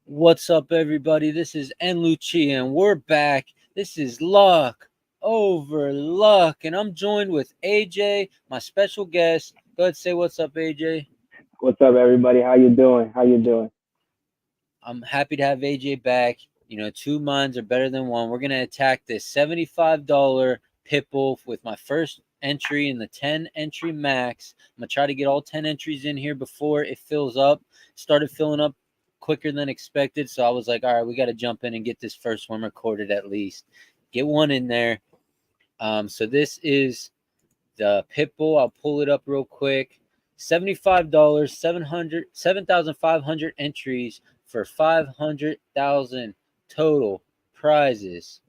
What's up, everybody? This is Lucia, and we're back. This is Luck over Luck, and I'm joined with AJ, my special guest. Go ahead, say what's up, AJ. What's up, everybody? How you doing? How you doing? I'm happy to have AJ back. Two minds are better than one. We're gonna attack this $75 Pitbull with my first entry in the 10 entry max. I'm gonna try to get all 10 entries in here before it fills up. Started filling up quicker than expected, so I was like, all right, we got to jump in and get this first one recorded at least. Get one in there. So this is the Pitbull. I'll pull it up real quick. $75, 7,500 entries for 500,000 total prizes.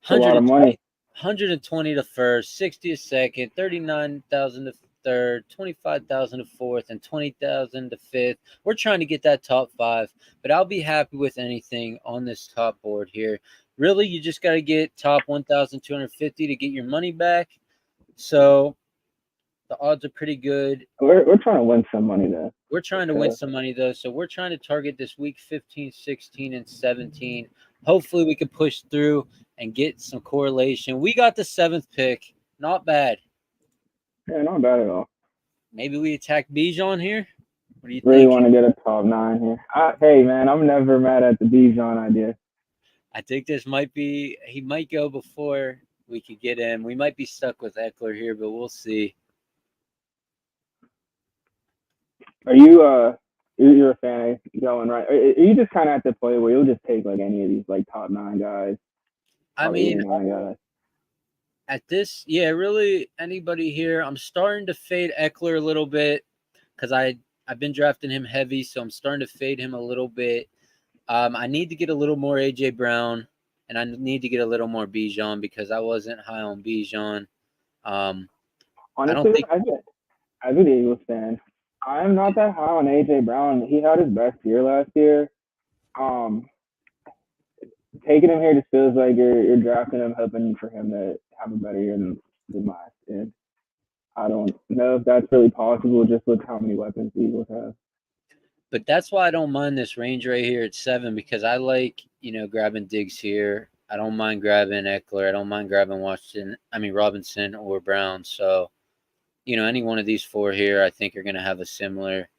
It's a lot of money. 120 to first, 60 to second, 39,000 to third, 25,000 to fourth, and 20,000 to fifth. We're trying to get that top five, but I'll be happy with anything on this top board here. Really, you just got to get top 1,250 to get your money back. So the odds are pretty good. We're trying to win some money though. We're trying to win some money though. So we're trying to target this week 15, 16, and 17. Hopefully we can push through and get some correlation. We got the 7th pick. Not bad. Yeah, not bad at all. Maybe we attack Bijan here. What do you Really think? want to get a top 9 here. Hey man, I'm never mad at the Bijan idea. I think this might be. He might go before we could get him. We might be stuck with Eckler here, but we'll see. Are you you're a fan of going right? Are you just kind of at the point where you'll just take like any of these like top 9 guys? I mean, at this, yeah, really anybody here. I'm starting to fade Eckler a little bit because I've been drafting him heavy, so I'm starting to fade him a little bit. I need to get a little more AJ Brown, and I need to get a little more Bijan because I wasn't high on Bijan. Honestly, I don't think as an Eagles fan, I'm not that high on AJ Brown. He had his best year last year. Taking him here just feels like you're drafting him, hoping for him to have a better year than last. And I don't know if that's really possible just with how many weapons the Eagles have. But that's why I don't mind this range right here at 7 because I like, grabbing Diggs here. I don't mind grabbing Eckler. I don't mind grabbing Robinson or Brown. So, any one of these 4 here, I think are going to have a similar,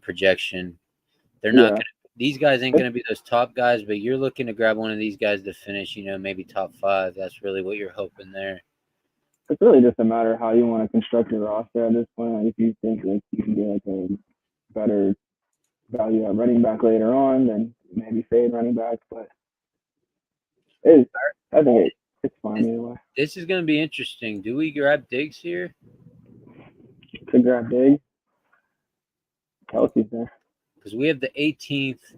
projection. They're not going to. These guys ain't going to be those top guys, but you're looking to grab one of these guys to finish, maybe top 5. That's really what you're hoping there. It's really just a matter of how you want to construct your roster at this point. Like if you think like you can get like a better value at running back later on, then maybe fade running back. But I think it's fine either way. This is going to be interesting. Do we grab Diggs here? Could grab Diggs. Kelsey's there. Because we have the 18th.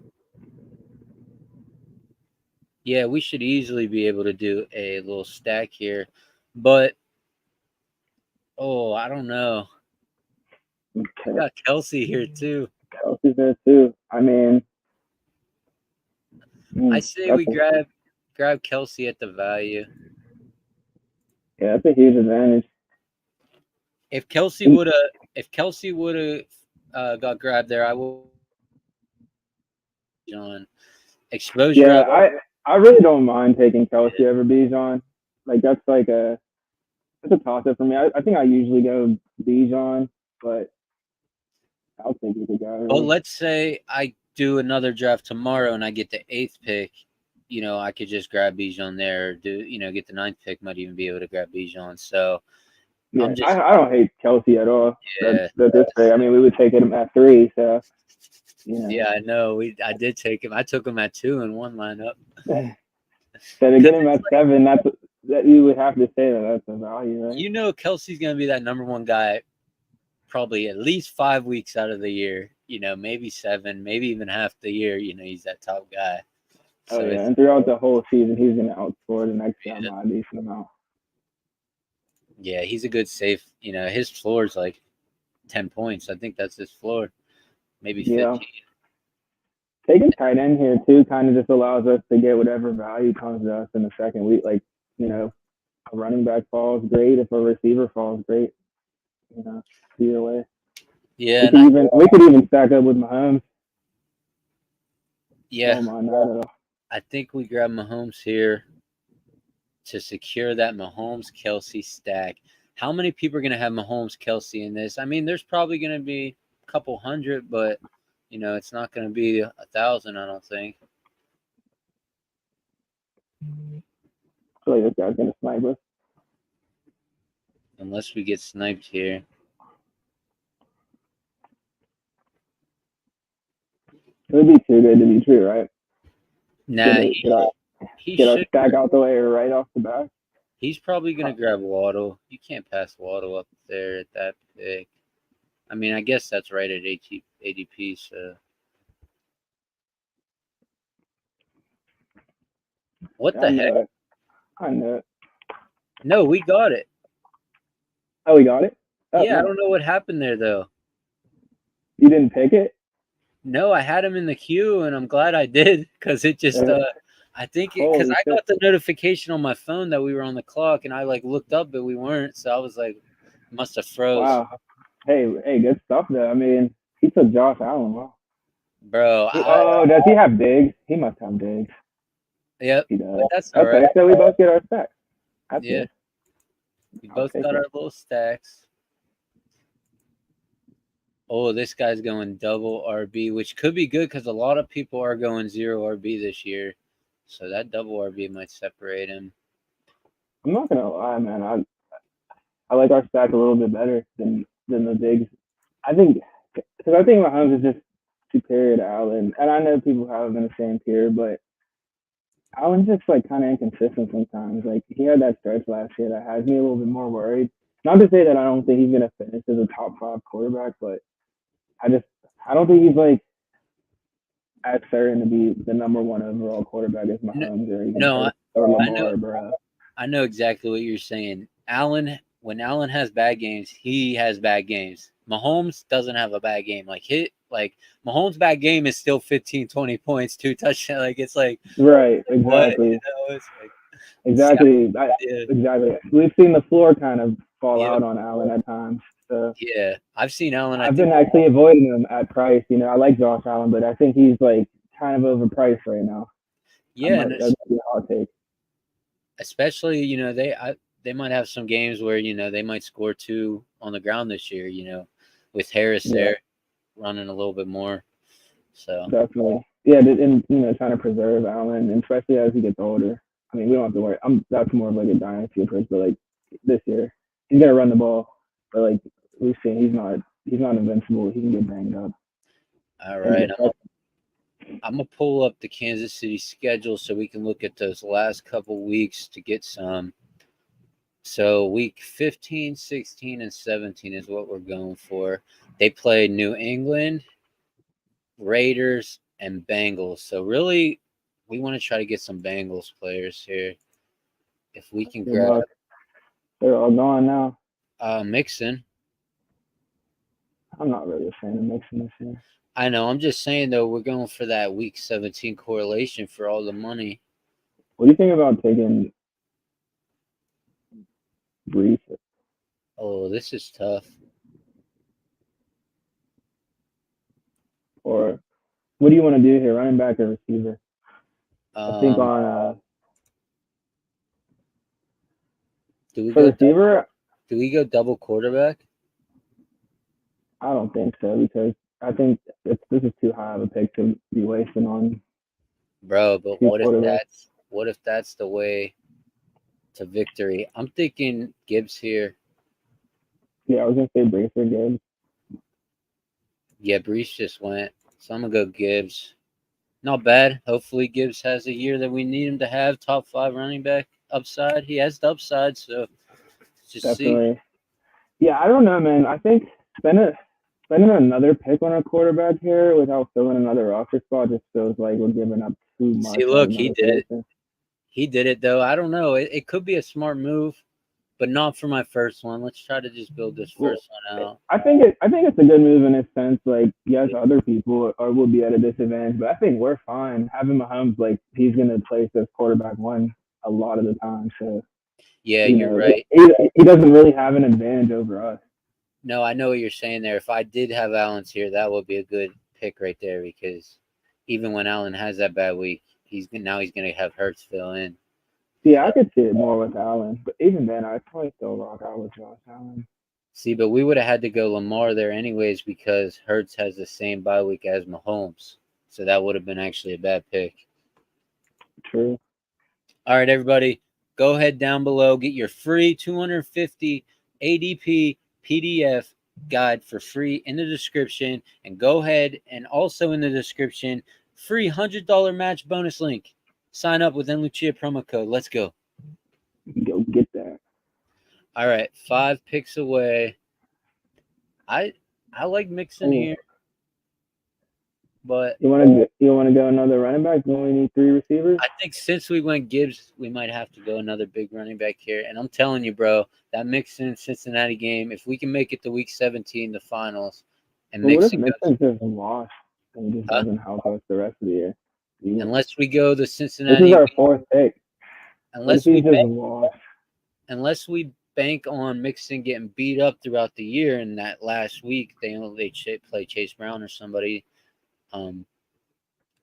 Yeah, we should easily be able to do a little stack here. But, I don't know. Okay. I got Kelsey here, too. Kelsey's there, too. I mean, I say we grab Kelsey at the value. Yeah, that's a huge advantage. If Kelsey would have got grabbed there, I would. John, exposure. Yeah, I really don't mind taking Kelsey over Bijan. Like that's a toss up for me. I think I usually go Bijan, but I'll take either guy. Really. Well, let's say I do another draft tomorrow and I get the 8th pick. I could just grab Bijan there. Or get the 9th pick. Might even be able to grab Bijan. So. Yeah, I don't hate Kelsey at all. Yeah, that's fair. I mean, we would take him at 3, so. Yeah, I know. I did take him. I took him at 2 in one lineup. So to get him at 7, that you would have to say that's a value, right? Kelsey's gonna be that number 1 guy, probably at least 5 weeks out of the year. Maybe 7, maybe even half the year. He's that top guy. So and throughout the whole season, he's gonna outscore the next guy by a decent amount. Yeah, he's a good safe. His floor is like 10 points. I think that's his floor. Maybe 15. Yeah. Taking tight end here too kind of just allows us to get whatever value comes to us in the second week. Like, a running back falls great. If a receiver falls great, either way. Yeah, We and could even stack up with Mahomes. yeah, Don't mind that at all. I think we grab Mahomes here to secure that Mahomes Kelsey stack. How many people are going to have Mahomes Kelsey in this? I mean, there's probably going to be a couple hundred, but it's not going to be 1,000. I don't think, I feel like this guy's gonna snipe us. unless we get sniped here. It would be too good to be true, right? Nah, Get a, get our he get our should. stack out the way right off the bat. He's probably going to grab Waddle. You can't pass Waddle up there at that pick. I mean, I guess that's right at ADP. So what I the heck? know it. I know it. No, we got it. Oh, we got it. Oh, Yeah, I nice. don't know what happened there though. You didn't pick it. No, I had him in the queue, and I'm glad I did because it just. I think because Holy I shit! got the notification on my phone that we were on the clock, and I like looked up, but we weren't. So I was like, must have froze, Wow. Hey, good stuff though. I mean, he took Josh Allen. Wow. bro. Oh, does he have Diggs? He must have Diggs. Yep, He does. but that's all Okay, right. so we both get our stack. That's Yeah, good. we I'll both take got it. our little stacks. Oh, this guy's going double RB, which could be good because a lot of people are going zero RB this year. So that double RB might separate him. I'm not gonna lie, man. I like our stack a little bit better than the Diggs. I think because I think Mahomes is just superior to Allen, and I know people have him in the same tier, but Allen's just like kind of inconsistent sometimes. Like he had that stretch last year that has me a little bit more worried. Not to say that I don't think he's gonna finish as a top five quarterback, but I just I don't think he's like as certain to be the number one overall quarterback as No, Mahomes or even no, Hurts or I know. Lamar, bro. I know exactly what you're saying. When Allen has bad games, he has bad games. Mahomes doesn't have a bad game. Like Mahomes' bad game is still 15, 20 points, 2 touchdowns. Like it's like Right, what exactly, it's like exactly, yeah, exactly. We've seen the floor kind of fall yeah, out on Allen at times. So yeah. I've seen Allen. I I've think been actually avoiding him at price. You know, I like Josh Allen, but I think he's like kind of overpriced right now. yeah, and That might be a hot take. especially they might have some games where they might score two on the ground this year. With Harris Yeah, there running a little bit more. So definitely. Yeah, and trying to preserve Allen, and especially as he gets older. I mean, we don't have to worry. That's more of like a dynasty approach, but like this year, he's gonna run the ball, but like we've seen, he's not invincible. He can get banged up all and right, get hurt. I'm gonna pull up the Kansas City schedule so we can look at those last couple weeks to get some. So week 15, 16, and 17 is what we're going for. They play New England, Raiders, and Bengals. So really, we want to try to get some Bengals players here. If we can Good grab luck. They're all gone now. Mixon. I'm not really a fan of mixing this year. I know. I'm just saying though, we're going for that week 17 correlation for all the money. What do you think about taking Brees? Oh, this is tough. Or what do you want to do here, running back or receiver? I think Um, on do we for go? receiver, Do we go double quarterback? I don't think so because I think this is too high of a pick to be wasting on Bro, but two quarterbacks. what if that's the way to victory? I'm thinking Gibbs here. Yeah, I was gonna say Brees or Gibbs. Yeah, Brees just went. So I'm gonna go Gibbs. Not bad. Hopefully Gibbs has a year that we need him to have. Top 5 running back upside. He has the upside, so just see. Definitely. Yeah, I don't know, man. I think spending another pick on a quarterback here without filling another roster spot just feels like we're giving up too See, much on look, he another did it. position. He did it though. I don't know. It could be a smart move, but not for my first one. Let's try to just build this Well, first one out. I think it's a good move in a sense. Like, yes, other people will be at a disadvantage, but I think we're fine having Mahomes. Like, he's gonna place as quarterback one a lot of the time. So Yeah, you're right. he doesn't really have an advantage over us. No, I know what you're saying there. If I did have Allen's here, that would be a good pick right there because even when Allen has that bad week, he's gonna have Hurts fill in. Yeah, So I could see it more with Allen, but even then, I'd probably still rock out with Josh Allen. see, but we would have had to go Lamar there anyways because Hurts has the same bye week as Mahomes. So that would have been actually a bad pick. True. All right, everybody, go ahead down below, get your free 250 ADP PDF guide for free in the description, and go ahead and also in the description, free $100 match bonus link. Sign up with Lucia promo code. Let's go. Go get that. All right, 5 picks away. I I like Mixon Ooh. here, but You want to go another running back? You only need three receivers. I think since we went Gibbs, we might have to go another big running back here. And I'm telling you, bro, that Mixon Cincinnati game, if we can make it to week 17, the finals, and But what if Mixon goes, Mixon just wash and he just huh? doesn't help us the rest of the year? Unless we go the This is Cincinnati, our fourth pick. What if unless he we just bank, wash? unless we bank on Mixon getting beat up throughout the year, and that last week they play Chase Brown or somebody, um,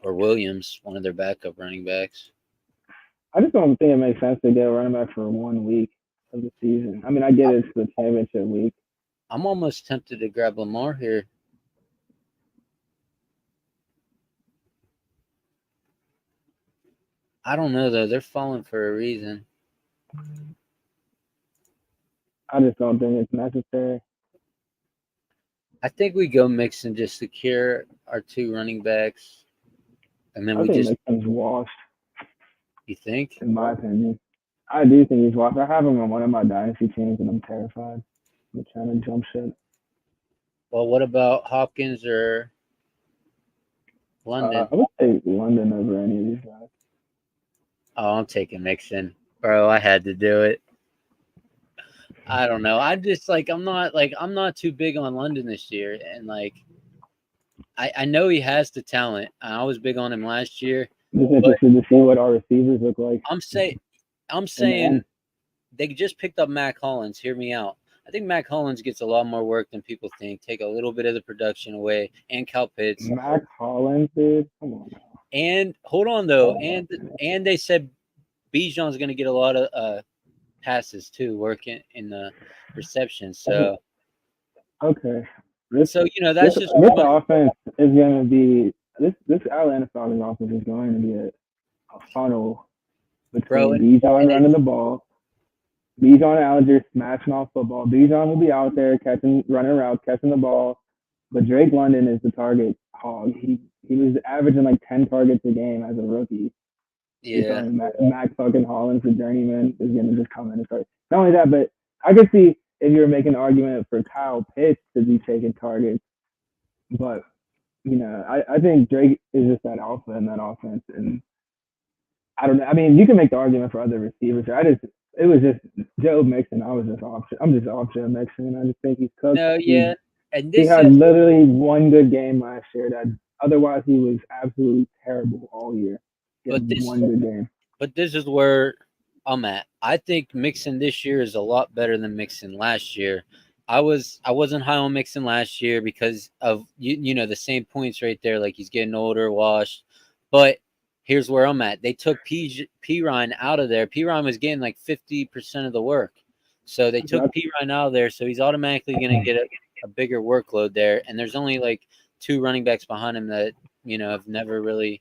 or Williams, one of their backup running backs. I just don't think it makes sense to get a running back for 1 week of the season. I mean, I get it's the championship week. I'm almost tempted to grab Lamar here. I don't know though. They're falling for a reason. I just don't think it's necessary. I think we go Mixon just secure our 2 running backs, and then I we think just. Mixon's washed, You think? in my opinion. I do think he's washed. I have him on one of my dynasty teams, and I'm terrified. I'm trying to jump shit. Well, what about Hopkins or London? I would take London over any of these guys. Oh, I'm taking Mixon, bro. I had to do it. I don't know. I'm just I'm not too big on London this year, and I know he has the talent. I was big on him last year, Just but interested to see what our receivers look like I'm say I'm in the saying end. they just picked up Mac Hollins. Hear me out. I think Mac Hollins gets a lot more work than people think. Take a little bit of the production away, and Cal Pitts. Mac Hollins, dude. Come on. And hold on though, and they said Bijan's going to get a lot of passes too, working in the reception. Okay. This this That's just this offense is gonna be this Atlanta Falcons offense is going to be a funnel bro. between Bijan running the ball, Bijan and Alger smashing off football. Bijan will be out there running around, catching the ball, but Drake London is the target hog. He was averaging like 10 targets a game as a rookie. You're Yeah, telling me Mac fucking Hollins, the journeyman, is gonna just come in and start. Not only that, but I could see if you were making an argument for Kyle Pitts to be taking targets, but I think Drake is just that alpha in that offense, and I don't know. I mean, you can make the argument for other receivers. It was just Joe Mixon. I'm just off Joe Mixon. I just think he's cooked. no, yeah, and He this had is literally one good game last year. That otherwise he was absolutely terrible all year. He but had this one good game. but this is where I'm at. I think Mixon this year is a lot better than Mixon last year. I wasn't high on Mixon last year because of the same points right there. Like he's getting older, washed. But here's where I'm at. They took P Ryan out of there. P Ryan was getting like 50% of the work, so they took P Ryan out of there. So he's automatically going to get a bigger workload there. And there's only like 2 running backs behind him that have never really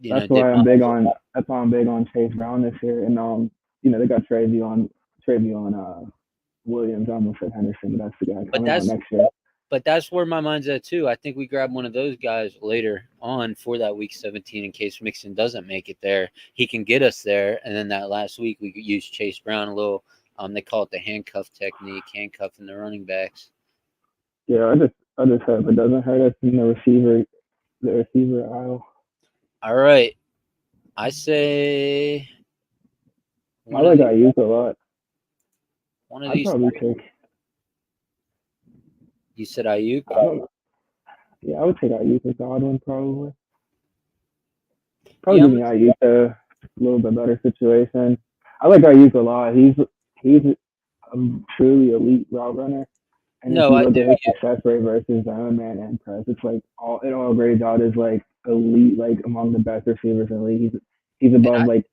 That's did why I'm much. big on. That's why I'm big on Chase Brown this year, and they got Travion Williams. I almost said Henderson, but that's the guy But coming out that's next year. But that's where my mind's at too. I think we grab one of those guys later on for that week 17 in case Mixon doesn't make it there. He can get us there, and then that last week we could use Chase Brown a little. They call it the handcuff technique, handcuffing the running backs. Yeah, I just hope it doesn't hurt us in the receiver aisle. All right, I say I one of like these Ayuk a lot. one of I'd these probably three. take. You said Ayuk. I don't. Yeah, I would take Ayuk or Godwin probably. Probably Yeah, give me Ayuk a little bit better situation. I like Ayuk a lot. He's a truly elite route runner. And if No, you I look do. at his Yeah, success rate versus zone man and press, it's like it all grades out as like elite, like among the best receivers in the league. He's and above I like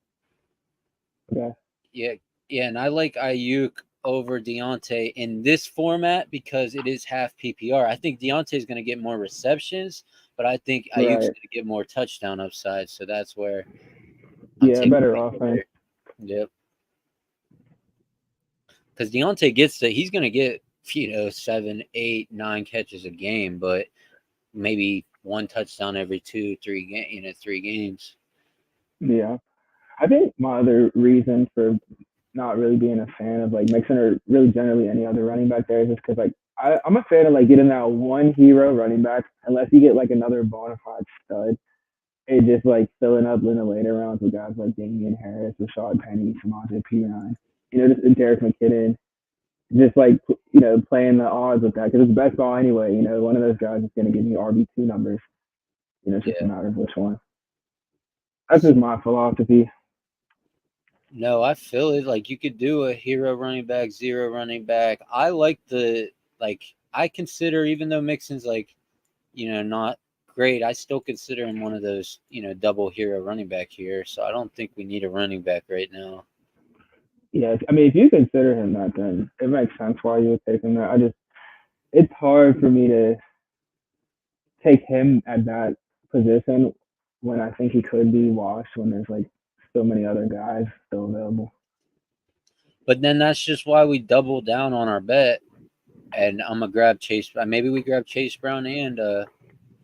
yeah, yeah yeah, and I like Ayuk over Deontay in this format because it is half PPR. I think Deontay is going to get more receptions, but I think Ayuk's right, going to get more touchdown upside. So that's where I'm yeah, taking better Ayuk offense. there. Yep, because Deontay gets he's going to get 7, 8, 9 catches a game, but maybe one touchdown every 2, 3 3 games. Yeah, I think my other reason for not really being a fan of like Mixon or really generally any other running back there is just because like I'm a fan of like getting that one hero running back unless you get like another bona fide stud. It just like filling up in the later rounds with guys like Damian Harris, Rashad Penny, Samaje Perine, just Derek McKinnon, just like playing the odds with that because it's best ball anyway. One of those guys is going to give you RB2 numbers. It's just a Yeah. matter of which one. That's just my philosophy. No, I feel it. Like you could do a hero running back, zero running back. I like I consider even though Mixon's not great, I still consider him one of those, double hero running back here. So I don't think we need a running back right now. Yes, I mean if you consider him that, then it makes sense why you would take him there. It's hard for me to take him at that position when I think he could be washed when there's like so many other guys still available. But then that's just why we double down on our bet. And I'm gonna grab Chase. Maybe we grab Chase Brown and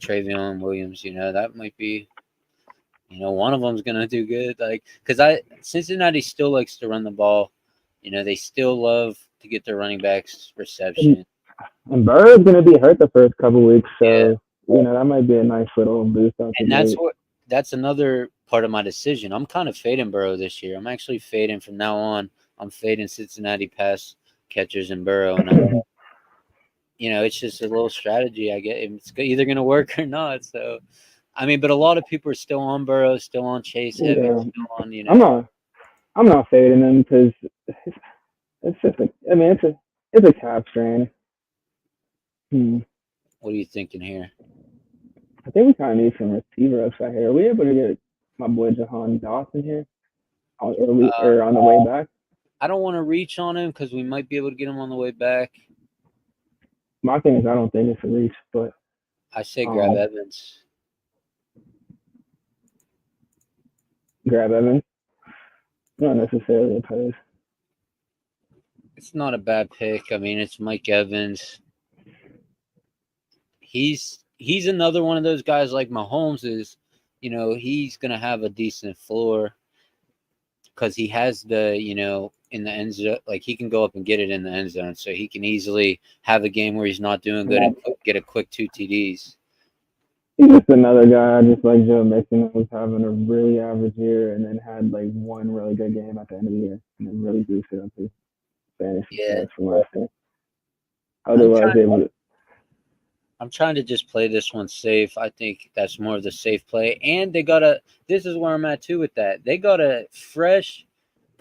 Travion Williams. That might be. One of them's gonna do good. Because Cincinnati still likes to run the ball. They still love to get their running backs And, reception. and Burrow's going to be hurt the first couple weeks, Yeah, so that might be a nice little boost out the and gate. that's another part of my decision. I'm kind of fading Burrow this year. I'm actually fading from now on. I'm fading Cincinnati pass catchers and Burrow, and it's just a little strategy. I get it's either gonna work or not. So, but a lot of people are still on Burrow, still on Chase heavy, Yeah, still on I'm not. I'm not fading him because it's just a. I mean, it's a cap strain. Hmm. What are you thinking here? I think we kind of need some receiver upside here. Are we able to get my boy Jahan Dawson here, or on the way back? I don't want to reach on him because we might be able to get him on the way back. My thing is, I don't think it's a reach, but I say grab um, Evans. grab Evans. Not necessarily opposed. It's not a bad pick. It's Mike Evans. He's another one of those guys like Mahomes is. He's gonna have a decent floor because he has in the end zone, like he can go up and get it in the end zone, so he can easily have a game where he's not doing good Yeah. and get a quick 2 TDs. He's just another guy, just like Joe Mixon, that was having a really average year and then had like one really good game at the end of the year and then really boosted up his fantasy Yeah, stats from last year. I'm Otherwise, trying. they would. I'm trying to just play this one safe. I think that's more of the safe play, and they got a. This is where I'm at too with that. They got a fresh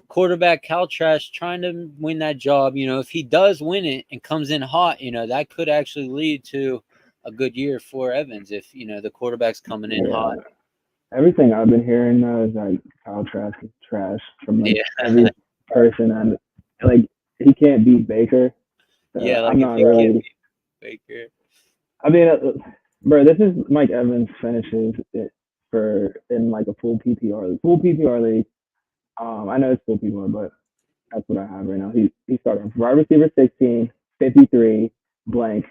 quarterback, Cal Trash, trying to win that job. If he does win it and comes in hot, that could actually lead to a good year for Evans if the quarterback's coming in Yeah. hot. Everything I've been hearing though is like Kyle Trask is trash from like Yeah, every person, and like he can't beat Baker. So yeah. Like I'm if not he can't really. beat Baker, I mean, bro, this is Mike Evans finishes it for in like a full PPR league. Full PPR league. I know it's full PPR, but that's what I have right now. He started wide receiver 16, 53, blank.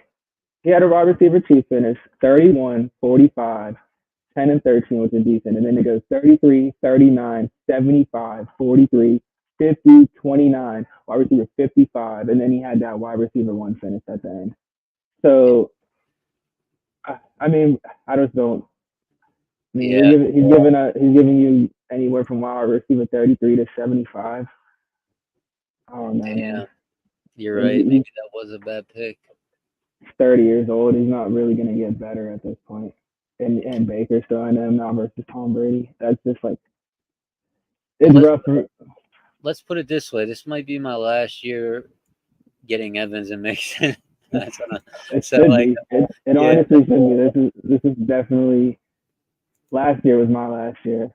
He had a wide receiver two finish, 31, 45, 10 and 13, which is decent. And then it goes 33, 39, 75, 43, 50, 29, wide receiver 55. And then he had that wide receiver one finish at the end. yeah, So, I mean, I just don't. I mean, yeah. he's giving you anywhere from wide receiver 33 to 75. I don't know, man. Damn, you're right. He's Maybe that was a bad pick. 30 years old. He's not really going to get better at this point. And Baker still in him now versus Tom Brady. That's just like But it's rough. let's put it this way. This might be my last year getting Evans and Mixon. That's what It so should like be. It yeah, honestly should be. This is definitely last year was my last year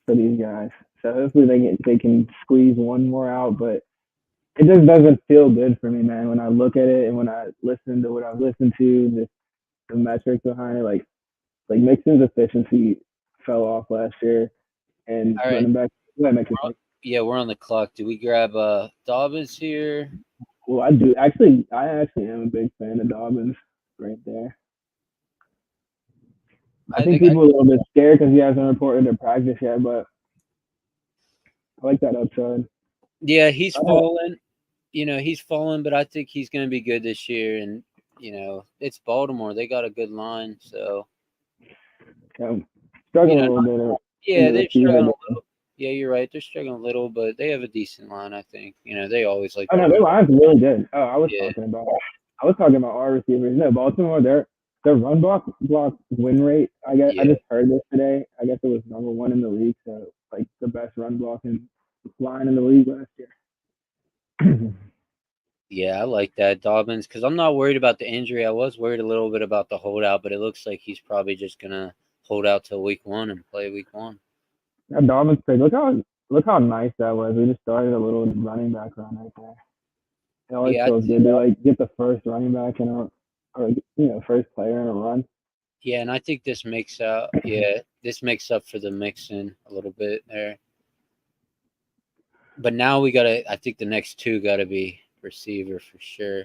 for these guys. So hopefully they can squeeze one more out, but it just doesn't feel good for me, man. When I look at it and when I listen to what I've listened to, the metrics behind it, like Mixon's efficiency fell off last year, and all right. running back. That makes it Yeah, we're on the clock. Do we grab Dobbins here? well, I do actually. I actually am a big fan of Dobbins right there. I I think think people are a little bit scared because he hasn't reported to practice yet, but I like that upside. yeah, he's fallen. He's fallen, but I think he's going to be good this year. And it's Baltimore; they got a good line. So Struggling a not, little bit in yeah, the they're receiver. struggling a little. Yeah, you're right. They're struggling a little, but they have a decent line. I think. They always like Oh to no, their run. line's really good. Oh, Yeah, I was talking about our receivers. No, Baltimore, their run block win rate. I yeah, just heard this today. I guess it was number one in the league. So like the best run blocking line in the league last year. yeah. I like that Dobbins because I'm not worried about the injury. I was worried a little bit about the holdout, but it looks like he's probably just gonna hold out till week one and play week one. That Dolphins pick. Look how nice that was. We just started a little running back run right there. It always Yeah, feels good to like get the first running back in a or first player in a run. yeah, and I think this makes out. Yeah, this makes up for the mixing a little bit there. But now we gotta. I think the next two gotta be receiver for sure.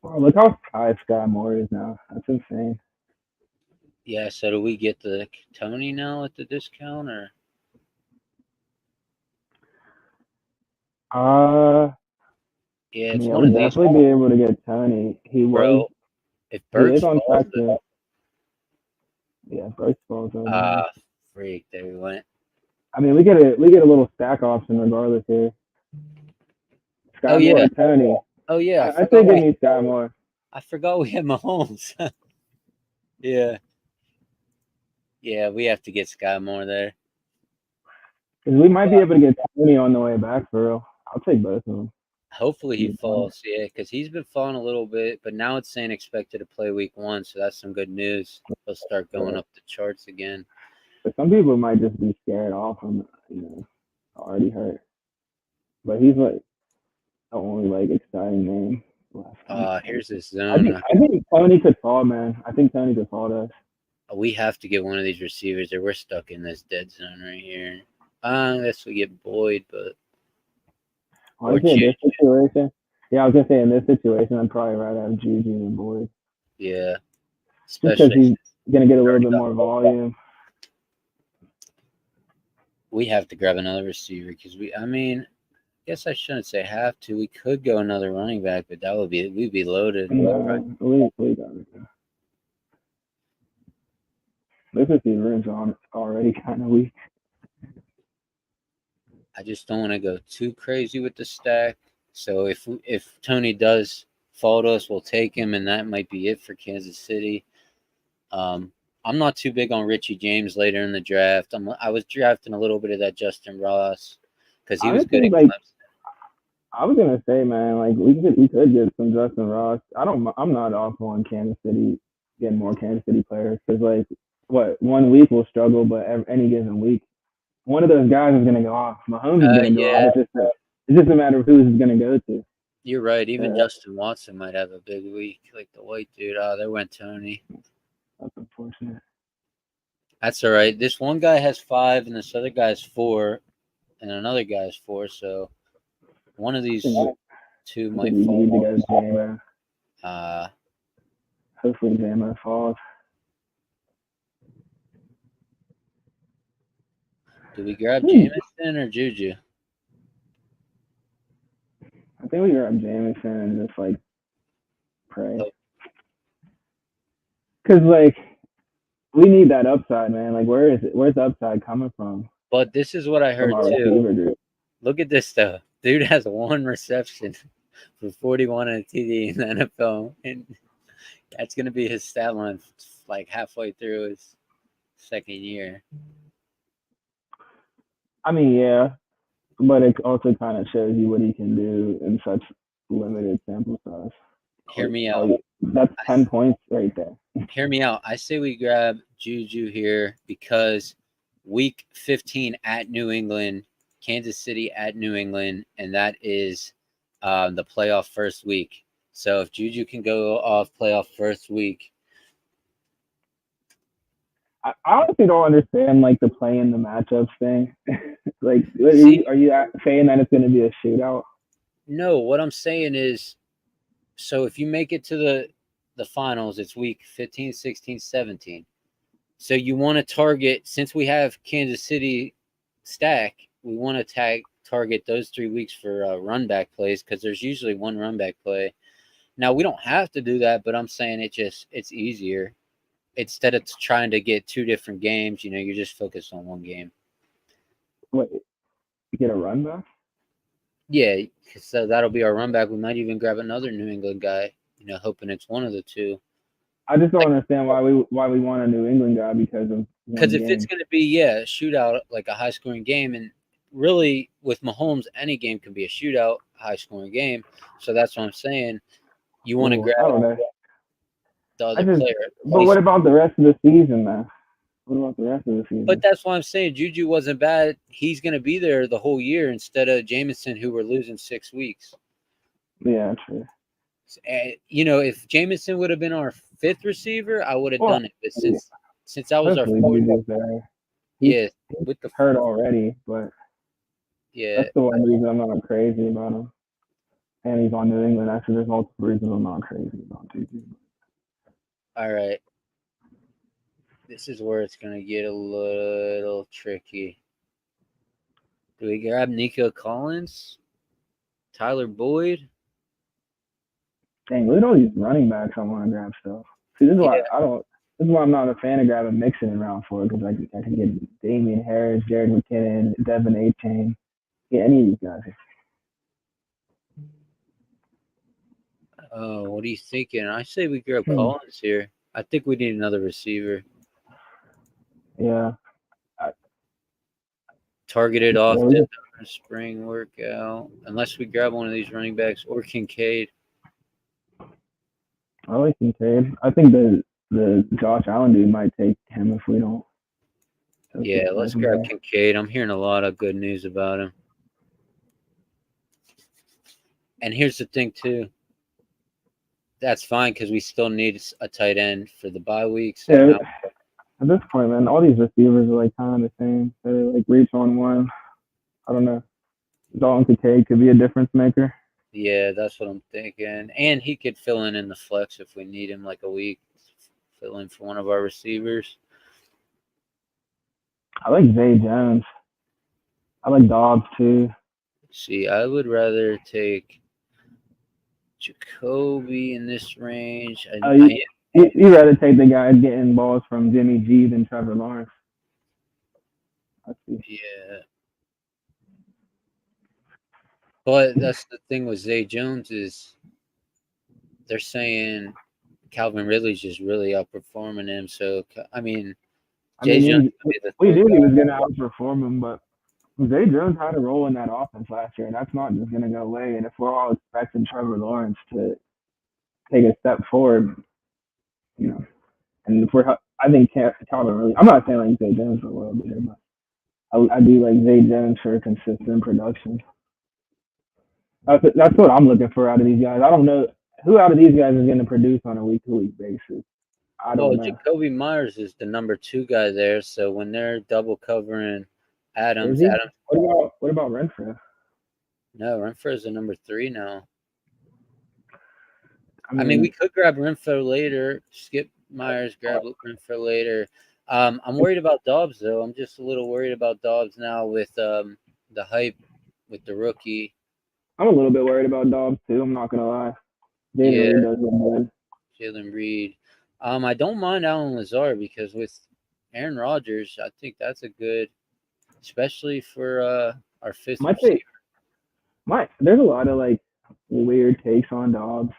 Wow, look how high Sky Moore is now. That's insane. Yeah. So do we get the Tony now at the discount or? Uh, Yeah, I it's mean, I one of would these, definitely be able to get Tony. bro. If He is Burks on falls, track to, yeah, Bryce falls over now. freak, there we went. I mean, we get a little stack option regardless here. Oh Sky Moore yeah, or Tony. oh yeah. I say give me Sky Moore I forgot we had Mahomes. Yeah, yeah. We have to get Sky Moore there. because we might be able to get Tony on the way back for real. I'll take both of them. Hopefully he falls. Yeah, because he's been falling a little bit, but now it's saying expected to play week one, so that's some good news. He'll start going Yeah. up the charts again. But some people might just be scared off him, already hurt. But he's like the only like exciting name left. Here's this I think zone. I think Tony could fall, man. I think Tony could fall to us. We have to get one of these receivers, or we're stuck in this dead zone right here. Unless we get Boyd, but or Honestly, in Juju. this situation, yeah, I was gonna say in this situation, I'd probably rather have Juju than Boyd, Yeah, just because especially he's gonna get a little already bit got. more volume. We have to grab another receiver because we. I mean, guess I shouldn't say have to. We could go another running back, but that would be we'd be loaded. We got it. This receiver is on already kind of weak. I just don't want to go too crazy with the stack. So if Tony does fall to us, we'll take him, and that might be it for Kansas City. Um, I'm not too big on Richie James later in the draft. I was drafting a little bit of that Justin Ross because he was good Honestly, at like Clemson. I was gonna say, man, like we could get some Justin Ross. I'm not off on Kansas City getting more Kansas City players because like what 1 week we'll struggle, but any given week one of those guys is gonna go off. Mahomes is gonna go Yeah, off. It's just a matter of who he's gonna go to. you're right. Even Uh, Justin Watson might have a big week, like the white dude. Oh, there went Tony. that's unfortunate. That's all right. This one guy has 5, and this other guy has 4, and another guy has 4. So one of I these think, two I think might we fall. need to go Jamo. Uh, Hopefully Jamo falls. do we grab Hmm. Jamison or Juju? I think we grab Jamison and just like pray. Oh, Cause like we need that upside, man. Like where is it? Where's the upside coming but this is what I from heard our too. receiver group? Look at this though. Dude has 1 reception for 41 and a TD in the NFL, and that's gonna be his stat line like halfway through his second year. I mean, yeah. but it also kind of shows you what he can do in such limited sample size. Hear me out. That's 10 points right there. Hear me out. I say we grab Juju here because week 15 at New England, Kansas City at New England, and that is the playoff first week. So if Juju can go off playoff first week, I honestly don't understand like the play in the matchups thing. Like, see, are you saying that it's going to be a shootout? no, what I'm saying is, so if you make it to the finals, it's week 15, 16, 17. So you want to target, since we have Kansas City stack, we want to target those 3 weeks for run back plays because there's usually one run back play. Now we don't have to do that, but I'm saying it's easier instead of trying to get two different games. You're just focused on one game. Wait, you get a run back? Yeah, so that'll be our run back. We might even grab another New England guy. Hoping it's one of the two. I just don't Like, understand why we want a New England guy because of because one if it's game. going to be a shootout, like a high scoring game, and really with Mahomes, any game can be a shootout, high scoring game. So that's what I'm saying. You want to Well, grab I don't know. the I other just, player. but what about the rest of the season, man? What about the rest of the But season? that's why I'm saying Juju wasn't bad. He's going to be there the whole year instead of Jameson, who we're losing 6 weeks. Yeah, true. If Jameson would have been our fifth receiver, I would have Well, done it. But since that was our hopefully fourth, Juju's there. He's yeah, with the hurt already, but yeah, that's the one reason I'm not crazy about him. And he's on New England. Actually, there's multiple reasons I'm not crazy about Juju. all right. This is where it's going to get a little tricky. Do we grab Nico Collins? Tyler Boyd? Dang, look at all these running backs I want to grab still. See, this is why Yeah. I don't. This is why I'm not a fan of grabbing Mixon in round 4 because I can get Damian Harris, Jared McKinnon, Devin A-Chain, get any of these guys. Oh, what are you thinking? I say we grab Collins here. I think we need another receiver. Yeah. Targeted Yeah, off the spring workout. Unless we grab one of these running backs or Kincaid. I like Kincaid. I think the Josh Allen dude might take him if we don't. Yeah, let's grab Kincaid. I'm hearing a lot of good news about him. And here's the thing, too. That's fine because we still need a tight end for the bye week. So yeah, now, at this point, man, all these receivers are like kind of the same. They like reach on one. I don't know. Dalton Kincaid could be a difference maker. yeah, that's what I'm thinking. And he could fill in the flex if we need him like a week. Fill in for one of our receivers. I like Zay Jones. I like Dobbs too. See, I would rather take Jacoby in this range. You rather take the guy getting balls from Jimmy G than Trevor Lawrence. I see. Yeah. But that's the thing with Zay Jones is they're saying Calvin Ridley's just really outperforming him. So, Jay Jones would be the we third knew guy. he was going to outperform him, but Zay Jones had a role in that offense last year, and that's not just going to go away. And if we're all expecting Trevor Lawrence to take a step forward, and if I think Calvin really, I'm not saying like Zay Jones for a world beater, but I do like Zay Jones for consistent production. That's what I'm looking for out of these guys. I don't know who out of these guys is going to produce on a week to week basis. I Well, don't know. Jacoby Myers is the number 2 guy there. So when they're double covering Adams, Is he? What about Renfro? no, Renfro's the number 3 now. I We could grab Renfro later, skip Myers, grab Renfro later. I'm worried about Dobbs though. I'm just a little worried about Dobbs now with the hype with the rookie. I'm a little bit worried about Dobbs too. I'm not gonna lie. Jalen Reed does look good. Jalen Reed. I don't mind Alan Lazard because with Aaron Rodgers, I think that's a good, especially for our fifth receiver. There's a lot of like weird takes on Dobbs.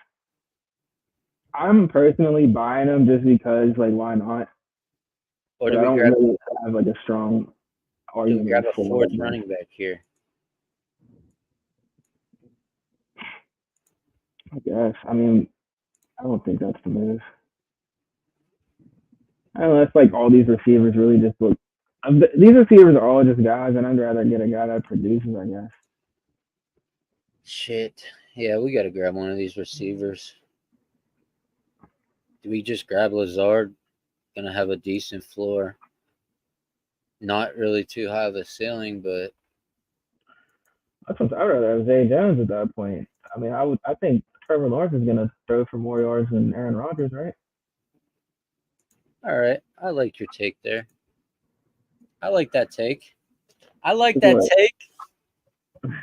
I'm personally buying him just because, like, why not? Or but do I we don't grab? really have like a strong Do we argument grab a for fourth it. running back here? I guess. I mean, I don't think that's the move. Unless like all these receivers really just look. These receivers are all just guys, and I'd rather get a guy that produces. I guess. Shit. Yeah, we got to grab one of these receivers. Do we just grab Lazard? Gonna have a decent floor. Not really too high of a ceiling, but I'd rather have Zay Jones at that point. I mean, I would. I think Trevor Lawrence is gonna throw for more yards than Aaron Rodgers, right? all right. I like your take there. I like that take. I like It's that what take. And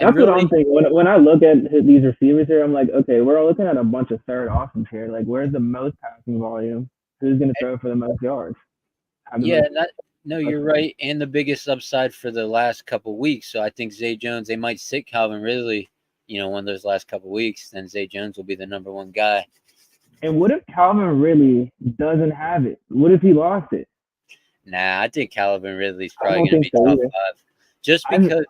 That's what really, I'm thinking. When I look at these receivers here, I'm like, okay, we're all looking at a bunch of third options here. Like, where's the most passing volume? Who's going to throw for the most yards? Have the yeah, most no, you're touchdowns? right. And the biggest upside for the last couple weeks. So I think Zay Jones, they might sit Calvin Ridley, one of those last couple weeks. Then Zay Jones will be the number one guy. And what if Calvin really doesn't have it? What if he lost it? Nah, I think Calvin Ridley's I probably don't going to think be so top either. five, just I because.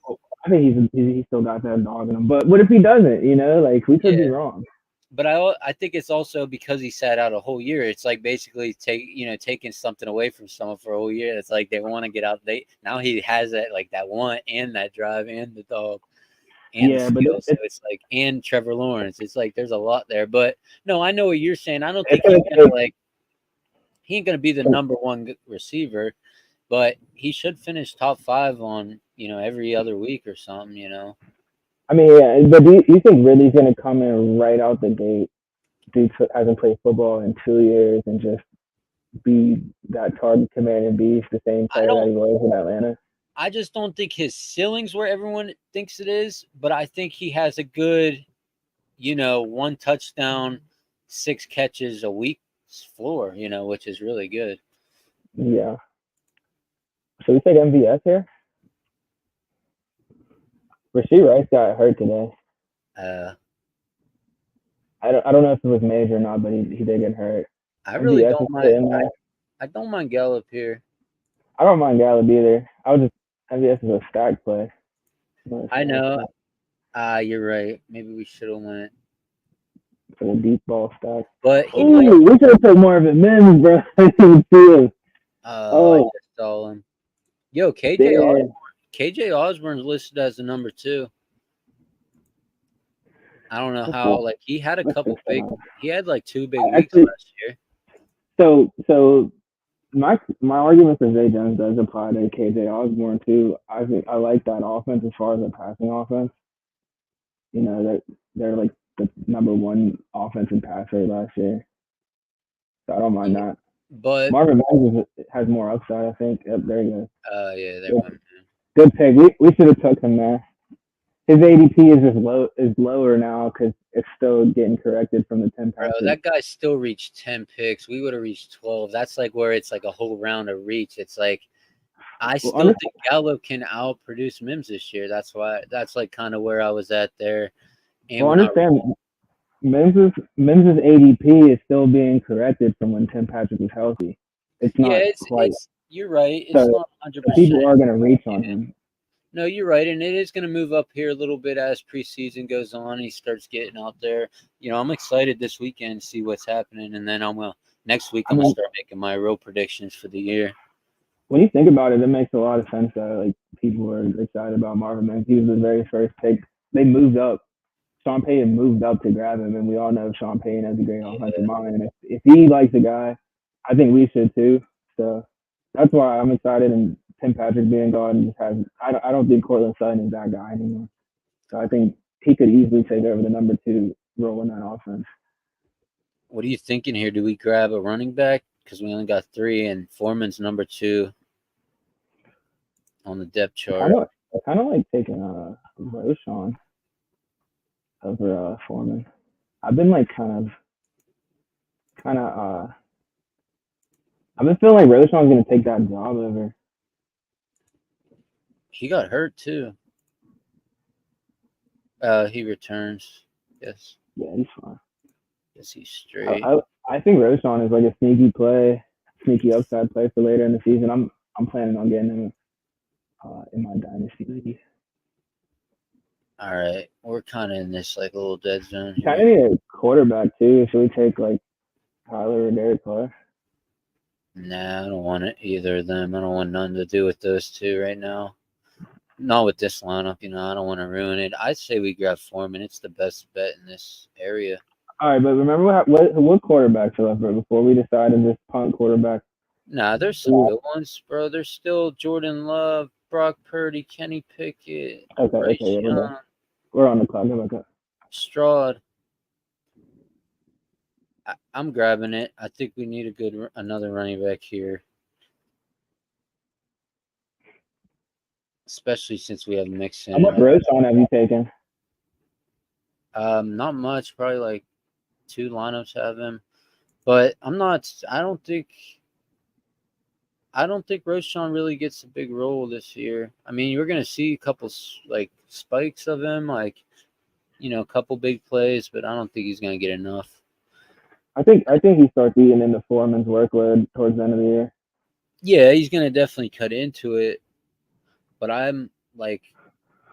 I think he's still got that dog in him. But what if he doesn't? Like we could be Yeah, wrong. but I think it's also because he sat out a whole year. It's like basically taking something away from someone for a whole year. It's like they want to get out. Now he has that want and that drive and the dog and the Yeah, but skill. So it's like and Trevor Lawrence. It's like there's a lot there. But no, I know what you're saying. I don't it's think gonna take. he ain't gonna be the number one receiver, but he should finish top five on every other week or something. I mean, yeah, but do you think Ridley's gonna come in right out the gate? Dude hasn't played football in 2 years and just be that target commanding beast, the same I player that don't. he was in Atlanta. I just don't think his ceiling's where everyone thinks it is, but I think he has a good, one touchdown, 6 catches a week floor, which is really good. Yeah. Should we take MVS here? Rasheed Rice got hurt today. Uh, I don't know if it was major or not, but he did get hurt. I really MVS is don't mind. still in there. I don't mind Gallup here. I don't mind Gallup either. I was just MVS is a stack play. Not a I stack know. play. You're right. Maybe we should have went, For the deep ball stack. but he might. Ooh, we should have took Marvin Mims, bro. I didn't see him. I Oh, just saw him. Yo, KJ Osborne. damn. KJ Osborne's listed as the number two. I don't know how. Like he had a That's couple just, big. He had like 2 big weeks actually, last year. so my argument for Zay Jones does apply to KJ Osborne too. I think I like that offense as far as the passing offense. They're like the number one offensive passer last year, so I don't mind Yeah, that. but Marvin Mims has more upside, I think. Yep, there you yeah, there go. went. Good pick. We should have took him there. His ADP is just lower now because it's still getting corrected from the Tim Bro, Patrick. that guy still reached 10 picks. We would have reached 12. That's like where it's like a whole round of reach. It's like I Well, still think Gallup can outproduce Mims this year. That's like kind of where I was at there. And when I understand Mims's ADP is still being corrected from when Tim Patrick was healthy. It's yeah, not it's quite. it's you're right. It's So not the 100%. people are going to reach on him. No, you're right, and it is going to move up here a little bit as preseason goes on. He starts getting out there. I'm excited this weekend to see what's happening, and then next week I I'm gonna mean, start making my real predictions for the year. when you think about it, it makes a lot of sense that like people are excited about Marvin Mims. He was the very first pick. They moved up. Sean Payton moved up to grab him, and we all know Sean Payton has a great offensive Yeah, mind. And if he likes the guy, I think we should too. So that's why I'm excited. And Tim Patrick being gone just has. I don't think Cortland Sutton is that guy anymore. So I think he could easily take over the number two role in that offense. what are you thinking here? Do we grab a running back because we only got three, and Foreman's number two on the depth chart? I kind of like taking Roshan over Foreman. I've been like kind of I've been feeling like Roshan's gonna take that job over. He got hurt too. He returns. Yes, Yeah, he's fine. yes, he's I, straight. I I think Roshan is like a sneaky play, sneaky upside play for later in the season. I'm planning on getting him in my dynasty league. All right, we're kind of in this like little dead zone We kind here. of need a quarterback too. Should we take like Tyler or Derek Carr? Nah, I don't want it either of them. I don't want nothing to do with those two right now. Not with this lineup, I don't want to ruin it. I'd say we grab Foreman. It's the best bet in this area. All right, but remember what quarterbacks are left before we decide to just punt quarterback? Nah, there's some good ones, bro. There's still Jordan Love, Brock Purdy, Kenny Pickett, Okay, Bryce yeah, we're done. Young, We're on the clock. Go back up. Stroud. I'm grabbing it. I think we need another running back here, especially since we have How Mixon. much Roshan have you taken? Not much. Probably like two lineups have him, but I'm not. I don't think Roshan really gets a big role this year. I mean, you're gonna see a couple like spikes of him, like a couple big plays, but I don't think he's gonna get enough. I think he starts eating into Foreman's workload towards the end of the year. Yeah, he's gonna definitely cut into it, but I'm like,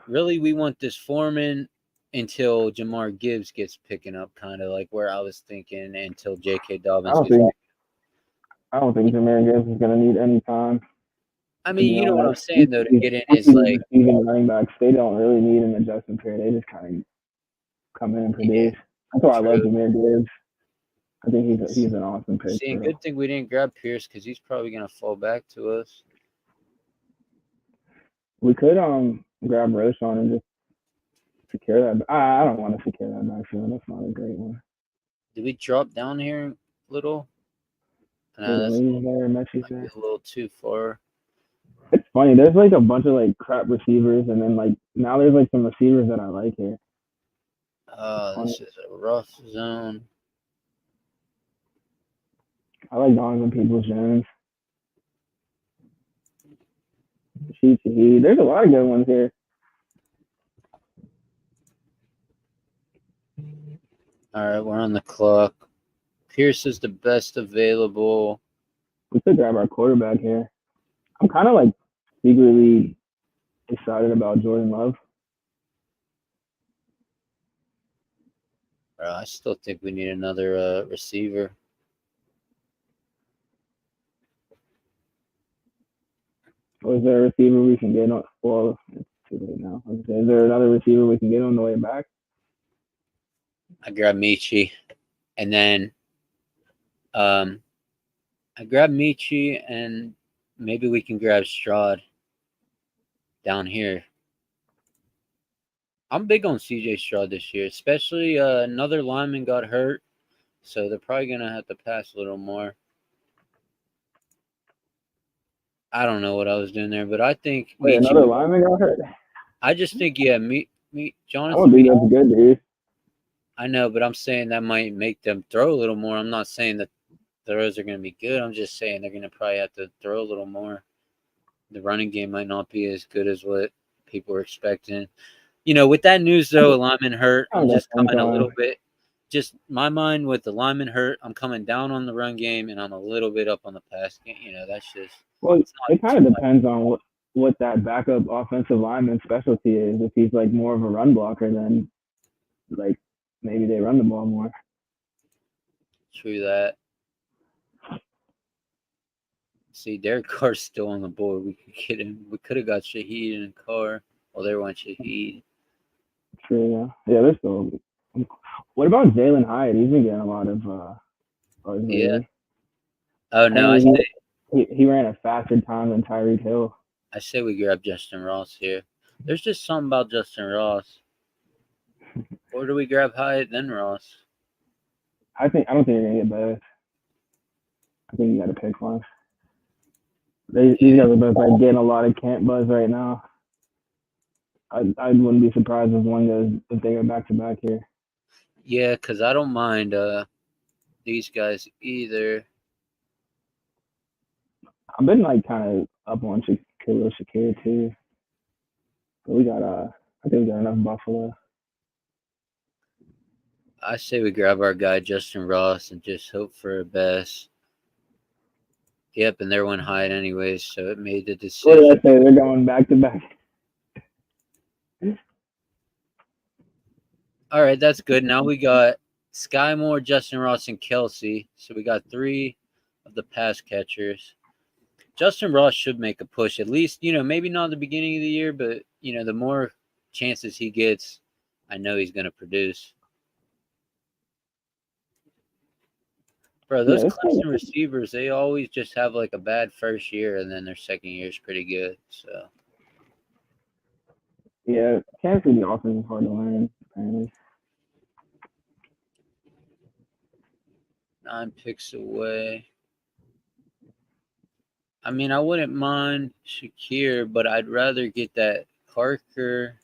really, we want this Foreman until Jamar Gibbs gets picking up, kind of like where I was thinking, until J.K. I Dobbins don't gets. think I don't think Jameer Gibbs is gonna need any time. I To mean, be you know what I'm honest, saying though. To get in is these like, receiving running backs, they don't really need an adjustment period. They just kind of come in and yeah, produce. That's why I love true. Jameer Gibbs. I think he's an awesome pick Seeing for them. good thing we didn't grab Pierce because he's probably gonna fall back to us. We could grab Roshan and just secure that. I don't want to secure that backfield. That's not a great one. Did we drop down here a little? No, that's Lee's there, Messi's might be there. a little too far. It's funny. There's like a bunch of like crap receivers, and then like now there's like some receivers that I like here. It's funny. This is a rough zone. I like Donovan Peoples Jones. There's a lot of good ones here. All right, we're on the clock. Pierce is the best available. We could grab our quarterback here. I'm kind of like secretly excited about Jordan Love. I still think we need another receiver. Or is there a receiver we can get on? Well, it's too late now. Is there another receiver we can get on the way back? I grab Michi, and then I grab Michi, and maybe we can grab Stroud down here. I'm big on CJ Stroud this year, especially another lineman got hurt, so they're probably gonna have to pass a little more. I don't know what I was doing there, but I think Wait, Michi. another lineman got hurt? I just think me I don't Jonathan. think that's good, dude. I know, but I'm saying that might make them throw a little more. I'm not saying that throws are going to be good. I'm just saying they're going to probably have to throw a little more. The running game might not be as good as what people were expecting. With that news though, a lineman hurt. I'm just coming a little bit. Just my mind with the lineman hurt, I'm coming down on the run game and I'm a little bit up on the pass game. That's just. Well, It's not it kind of depends on what that backup offensive lineman specialty is. If he's like more of a run blocker, then like maybe they run the ball more. true that. See, Derek Carr's still on the board. We could get him. We could have got Shaheed in a car. Well, there went Shaheed. True, yeah, they're still. What about Jalen Hyatt? He's been getting a lot of buzz Yeah. lately. Oh no, I say He ran a faster time than Tyreek Hill. I say we grab Justin Ross here. There's just something about Justin Ross. Or do we grab Hyatt then Ross? I don't think you're gonna get both. I think you got to pick one. These guys are both like getting a lot of camp buzz right now. I wouldn't be surprised if they go back to back here. Yeah, because I don't mind these guys either. I've been like kind of up on Shakir too. But I think we got enough Buffalo. I say we grab our guy Justin Ross and just hope for the best. Yep, and there went Hyatt anyways, so it made the What did I decision. say? They're going back to back. All right, that's good. Now we got Sky Moore, Justin Ross, and Kelsey. So we got 3 of the pass catchers. Justin Ross should make a push, at least, maybe not at the beginning of the year, but, the more chances he gets, I know he's going to produce. Bro, those Yeah, this team, Clemson receivers, they always just have like a bad first year and then their second year is pretty good. So, yeah, Kansas City offense is hard to learn. Apparently, 9 picks away. I mean, I wouldn't mind Shakir, but I'd rather get that Parker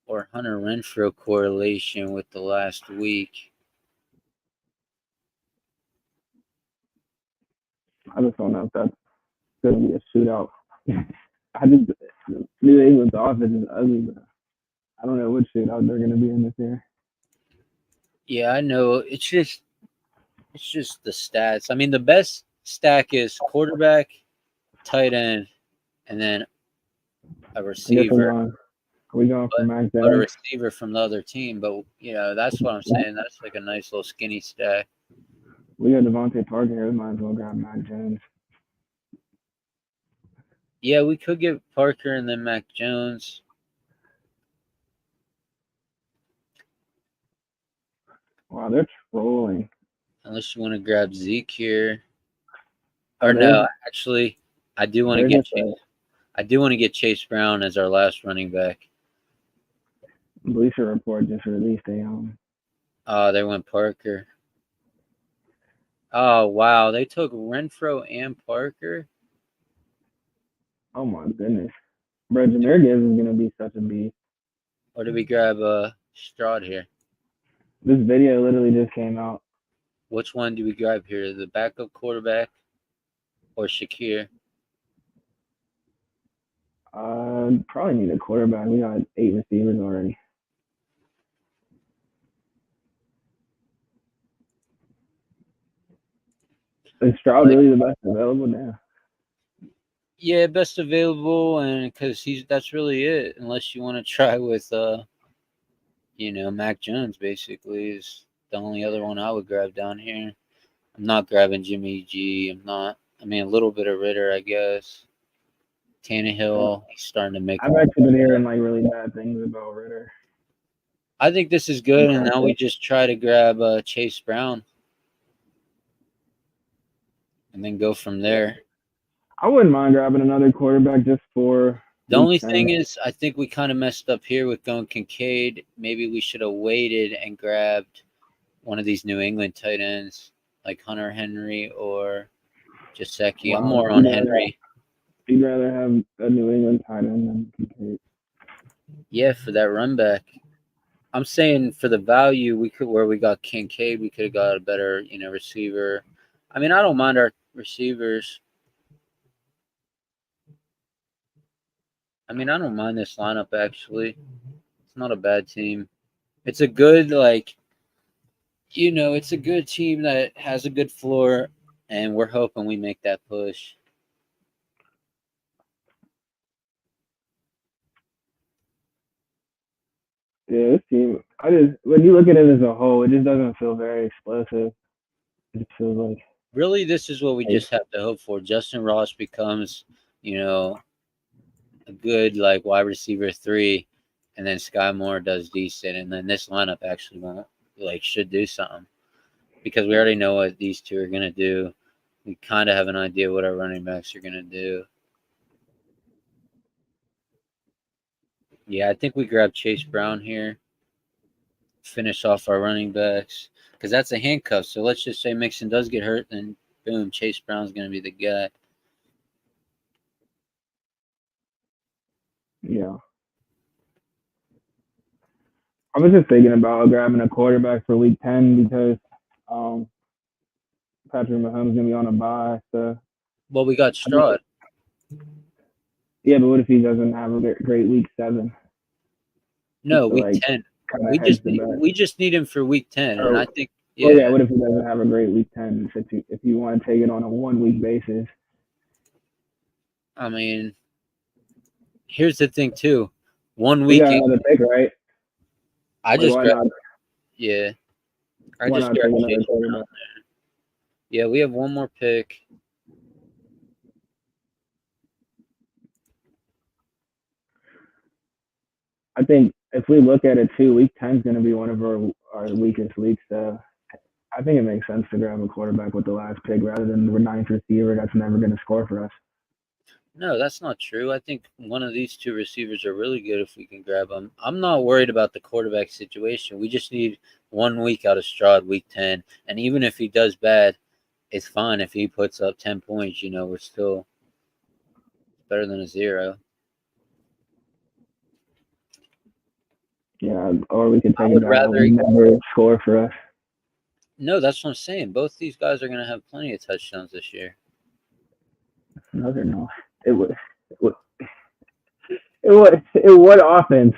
or Hunter Renfro correlation with the last week. I just don't know if that's gonna be a shootout. I just New England's offense is ugly, but I don't know what shootout they're gonna be in this year. Yeah, I know. It's just the stats. I mean, the best stack is quarterback, tight end, and then a I guess receiver. are we going for But Mac but a Jones? receiver from the other team. But that's what I'm saying. That's like a nice little skinny stack. We got Devontae Parker here. We might as well grab Mac Jones. Yeah, we could get Parker and then Mac Jones. Wow, they're trolling. Unless you want to grab Zeke here. Oh, Or no, actually, I do want to there's get just a Chase Brown as our last running back. Bleacher Report just released a Oh, they went Parker. Oh wow, they took Renfro and Parker. oh my goodness, bro, Jameer Gibbs is gonna be such a beast. Or did we grab Stroud here? This video literally just came out. Which one do we grab here? The backup quarterback or Shakir? Probably need a quarterback. We got 8 receivers already. Is I Stroud like, really the best available now? yeah, best available, and because that's really it. Unless you want to try with Mac Jones basically is the only other one I would grab down here. I'm not grabbing Jimmy G. I'm not. I mean, a little bit of Ritter, I guess. Tannehill, he's starting to make I've them. actually been hearing like really bad things about Ritter. I think this is good, and now we just try to grab Chase Brown and then go from there. I wouldn't mind grabbing another quarterback just for The week only 10. thing is, I think we kind of messed up here with going Kincaid. Maybe we should have waited and grabbed one of these New England tight ends like Hunter Henry or Jaceki. I'm Wow, more on Henry. you'd rather have a New England tight end than Kincaid. Yeah, for that run back. I'm saying for the value where we got Kincaid, we could have got a better, receiver. I mean, I don't mind our receivers. I mean, I don't mind this lineup actually. It's not a bad team. It's a good it's a good team that has a good floor, and we're hoping we make that push. Yeah, this team. When you look at it as a whole, it just doesn't feel very explosive. It just feels like Really, this is what we just have to hope for. Justin Ross becomes, a good wide receiver 3, and then Sky Moore does decent, and then this lineup actually won't should do something because we already know what these two are gonna do. We kind of have an idea what our running backs are gonna do. Yeah, I think we grab Chase Brown here, finish off our running backs because that's a handcuff. So let's just say Mixon does get hurt, then boom, Chase Brown's gonna be the guy. yeah. I was just thinking about grabbing a quarterback for week 10 because um, Patrick Mahomes is gonna be on a bye. So Well, we got Stroud. yeah, but what if he doesn't have a great week 7? No, So, week like 10. kind We of hedge just the need bet. we just need him for week 10, and I Oh, think well, yeah. yeah. What if he doesn't have a great week 10? If you want to take it on a 1 week basis, I mean, here's the thing too. One we week got ain't another pick, right? I Like just why grabbed, not? yeah, I Why just not take grabbed another Chase. quarterback? Yeah, we have one more pick. I think if we look at it too, week 10 is going to be one of our weakest weeks. So I think it makes sense to grab a quarterback with the last pick rather than the ninth receiver that's never going to score for us. No, that's not true. I think one of these two receivers are really good if we can grab them. I'm not worried about the quarterback situation. We just need 1 week out of Stroud, week 10. And even if he does bad, it's fine. If he puts up 10 points, we're still better than a zero. Yeah, or we could I take a would guy that rather. would never score for us. No, that's what I'm saying. Both these guys are going to have plenty of touchdowns this year. No, they're not. It was. It was. It what offense?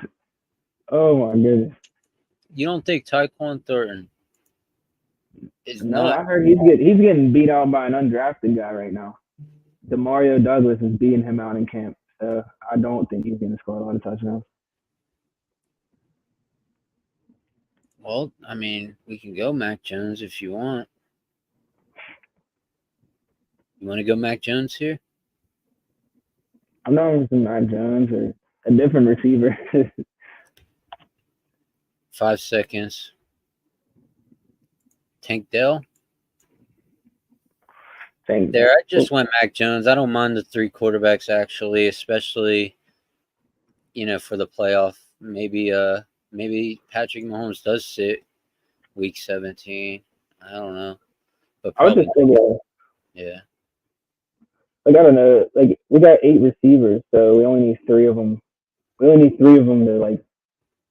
Oh my goodness! You don't think Tyquan Thornton is No, not. I heard he's getting beat out by an undrafted guy right now. Demario Douglas is beating him out in camp. So I don't think he's going to score a lot of touchdowns. Well, I mean, we can go Mac Jones if you want. You want to go Mac Jones here? I'm not with Matt Jones or a different receiver. 5 seconds. Tank Dell. Thank. There, I just went Mac Jones. I don't mind the three quarterbacks actually, especially for the playoff. Maybe Patrick Mahomes does sit week 17. I don't know, but I would probably just think, yeah. like I don't know, like we got 8 receivers, so we only need 3 of them. We only need 3 of them to like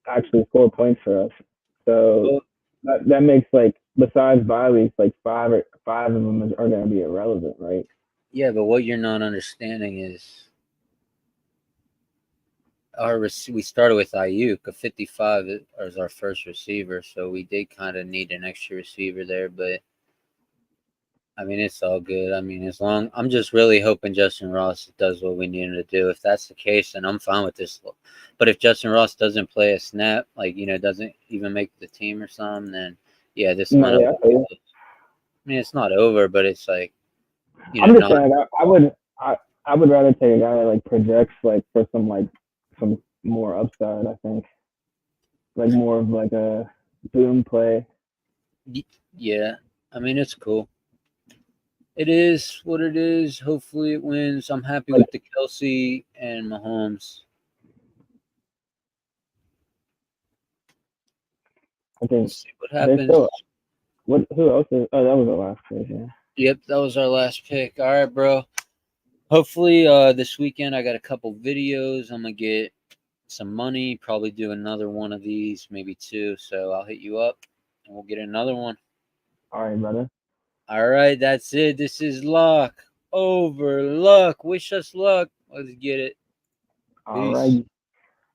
actually score points for us. So Well, that makes like besides bye weeks, like five of them are going to be irrelevant, right? yeah, but what you're not understanding is we started with Ayuk, a 55 as our first receiver, so we did kind of need an extra receiver there, but I mean, it's all good. I mean, as long I'm just really hoping Justin Ross does what we need him to do. If that's the case, then I'm fine with this. But if Justin Ross doesn't play a snap, like doesn't even make the team or something, then yeah, this No, might have. yeah. I mean, it's not over, but it's like I'm just not. saying, I would rather take a guy that like projects for some more upside. I think like more of like a boom play. Yeah, I mean, it's cool. It is what it is. Hopefully, it wins. I'm happy Like with the Kelsey and Mahomes. I We'll think see what there's happens. still what? Who else is? Oh, that was the last pick. Yeah. Yep, that was our last pick. All right, bro. Hopefully, this weekend I got a couple videos. I'm gonna get some money. Probably do another one of these, maybe two. So I'll hit you up, and we'll get another one. All right, brother. All right, that's it. This is luck over luck. Wish us luck. Let's get it. All Peace. right.